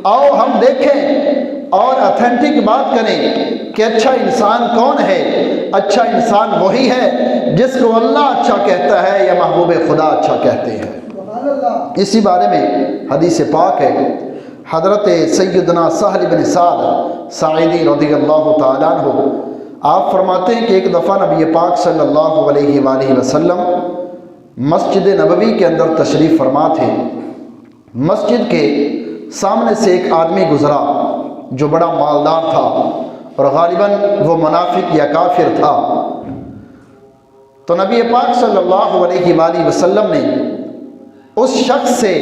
آؤ ہم دیکھیں اور اتھینٹک بات کریں کہ اچھا انسان کون ہے۔ اچھا انسان وہی ہے جس کو اللہ اچھا کہتا ہے یا محبوب خدا اچھا کہتے ہیں۔ اسی بارے میں حدیث پاک ہے، حضرت سیدنا سہل بن سعد ساعدی رضی اللہ تعالیٰ عنہ آپ فرماتے ہیں کہ ایک دفعہ نبی پاک صلی اللہ علیہ وآلہ وسلم مسجد نبوی کے اندر تشریف فرما تھے۔ مسجد کے سامنے سے ایک آدمی گزرا جو بڑا مالدار تھا اور غالباً وہ منافق یا کافر تھا۔ تو نبی پاک صلی اللہ علیہ وآلہ وسلم نے اس شخص سے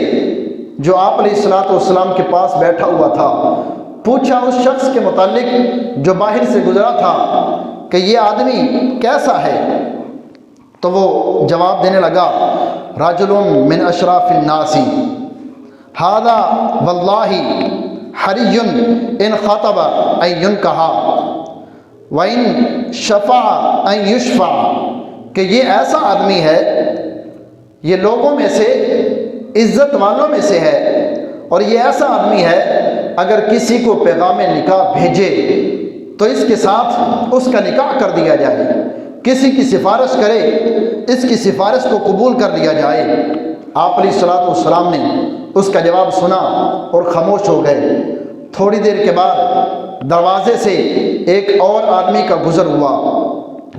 جو آپ علیہ الصلوۃ والسلام کے پاس بیٹھا ہوا تھا پوچھا، اس شخص کے متعلق جو باہر سے گزرا تھا، کہ یہ آدمی کیسا ہے؟ تو وہ جواب دینے لگا، رجل من اشراف الناس ھذا واللہ حری ان خطب ان ينکح وان شفع ان یشفع، کہ یہ ایسا آدمی ہے، یہ لوگوں میں سے عزت والوں میں سے ہے، اور یہ ایسا آدمی ہے اگر کسی کو پیغام نکاح بھیجے تو اس کے ساتھ اس کا نکاح کر دیا جائے، کسی کی سفارش کرے اس کی سفارش کو قبول کر لیا جائے۔ آپ علیہ الصلوۃ والسلام نے اس کا جواب سنا اور خاموش ہو گئے۔ تھوڑی دیر کے بعد دروازے سے ایک اور آدمی کا گزر ہوا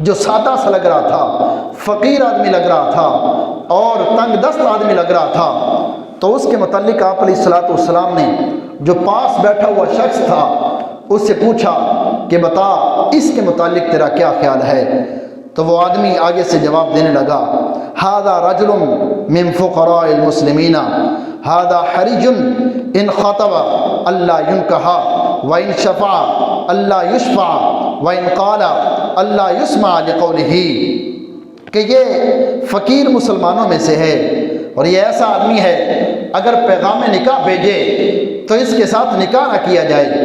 جو سادہ سا لگ رہا تھا، فقیر آدمی لگ رہا تھا اور تنگ دست آدمی لگ رہا تھا۔ تو اس کے متعلق آپ علیہ الصلوۃ والسلام نے جو پاس بیٹھا ہوا شخص تھا اس سے پوچھا کہ بتا اس کے متعلق تیرا کیا خیال ہے؟ تو وہ آدمی آگے سے جواب دینے لگا، ھذا رجل من فقراء المسلمین ھذا حرج ان خطب الا ينکح وان شفع الا یشفع وان قال الا یسمع لقولہ، کہ یہ فقیر مسلمانوں میں سے ہے اور یہ ایسا آدمی ہے اگر پیغام نکاح بھیجے تو اس کے ساتھ نکاح نہ کیا جائے،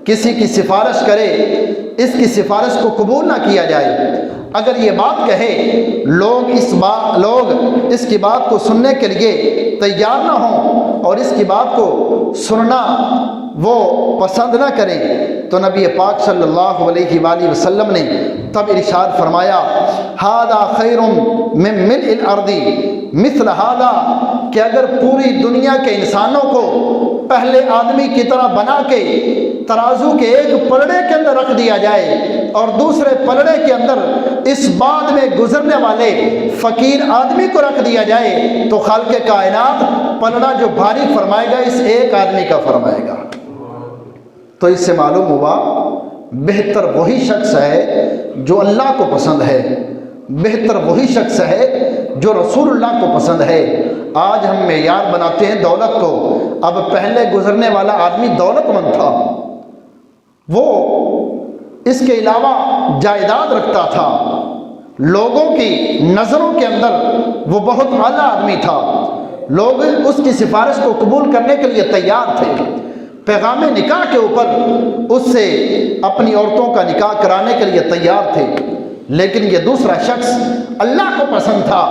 کسی کی سفارش کرے اس کی سفارش کو قبول نہ کیا جائے، اگر یہ بات کہے لوگ اس کی بات کو سننے کے لیے تیار نہ ہوں اور اس کی بات کو سننا وہ پسند نہ کریں، تو نبی پاک صلی اللہ علیہ وآلہ وسلم نے تب ارشاد فرمایا، ھذا خیر من ملء الارض مثل ھذا، کہ اگر پوری دنیا کے انسانوں کو پہلے آدمی کی طرح بنا کے ترازو کے ایک پلڑے کے اندر رکھ دیا جائے اور دوسرے پلڑے کے اندر اس بعد میں گزرنے والے فقیر آدمی کو رکھ دیا جائے تو خالق کائنات پلڑا جو بھاری فرمائے گا اس ایک آدمی کا فرمائے گا۔ تو اس سے معلوم ہوا بہتر وہی شخص ہے جو اللہ کو پسند ہے، بہتر وہی شخص ہے جو رسول اللہ کو پسند ہے۔ آج ہم معیار بناتے ہیں دولت کو، اب پہلے گزرنے والا آدمی دولت مند تھا، وہ اس کے علاوہ جائیداد رکھتا تھا، لوگوں کی نظروں کے اندر وہ بہت اعلیٰ آدمی تھا، لوگ اس کی سفارش کو قبول کرنے کے لیے تیار تھے، پیغام نکاح کے اوپر اس سے اپنی عورتوں کا نکاح کرانے کے لیے تیار تھے، لیکن یہ دوسرا شخص اللہ کو پسند تھا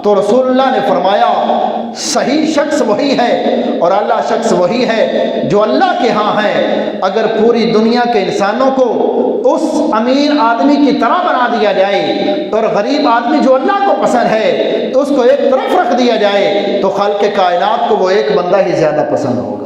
تو رسول اللہ نے فرمایا صحیح شخص وہی ہے اور اعلیٰ شخص وہی ہے جو اللہ کے ہاں ہے۔ اگر پوری دنیا کے انسانوں کو اس امیر آدمی کی طرح بنا دیا جائے اور غریب آدمی جو اللہ کو پسند ہے تو اس کو ایک طرف رکھ دیا جائے تو خالق کائنات کو وہ ایک بندہ ہی زیادہ پسند ہوگا۔